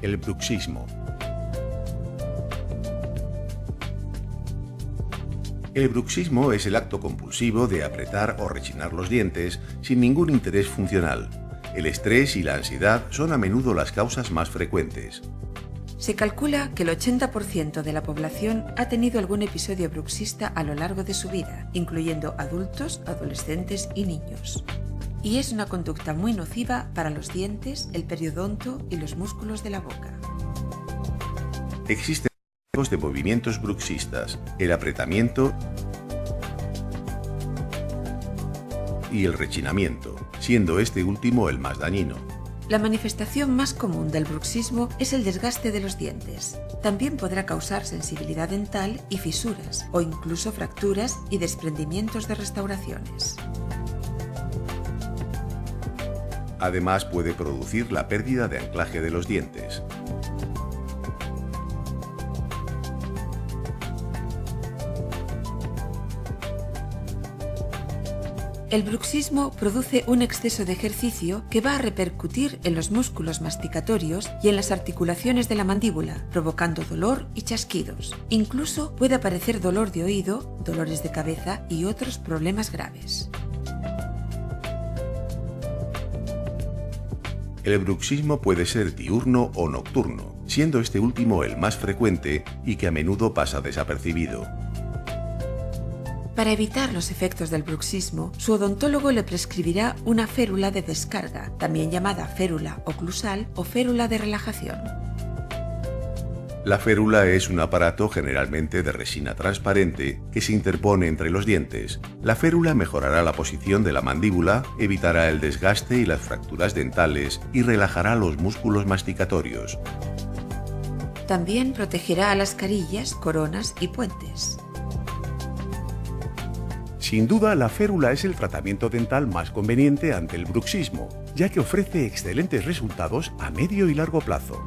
El bruxismo. El bruxismo es el acto compulsivo de apretar o rechinar los dientes sin ningún interés funcional. El estrés y la ansiedad son a menudo las causas más frecuentes. Se calcula que el 80% de la población ha tenido algún episodio bruxista a lo largo de su vida, incluyendo adultos, adolescentes y niños. Y es una conducta muy nociva para los dientes, el periodonto y los músculos de la boca. Existen tipos de movimientos bruxistas: el apretamiento y el rechinamiento, siendo este último el más dañino. La manifestación más común del bruxismo es el desgaste de los dientes. También podrá causar sensibilidad dental y fisuras, o incluso fracturas y desprendimientos de restauraciones. Además, puede producir la pérdida de anclaje de los dientes. El bruxismo produce un exceso de ejercicio que va a repercutir en los músculos masticatorios y en las articulaciones de la mandíbula, provocando dolor y chasquidos. Incluso puede aparecer dolor de oído, dolores de cabeza y otros problemas graves. El bruxismo puede ser diurno o nocturno, siendo este último el más frecuente y que a menudo pasa desapercibido. Para evitar los efectos del bruxismo, su odontólogo le prescribirá una férula de descarga, también llamada férula oclusal o férula de relajación. La férula es un aparato generalmente de resina transparente que se interpone entre los dientes. La férula mejorará la posición de la mandíbula, evitará el desgaste y las fracturas dentales y relajará los músculos masticatorios. También protegerá a las carillas, coronas y puentes. Sin duda, la férula es el tratamiento dental más conveniente ante el bruxismo, ya que ofrece excelentes resultados a medio y largo plazo.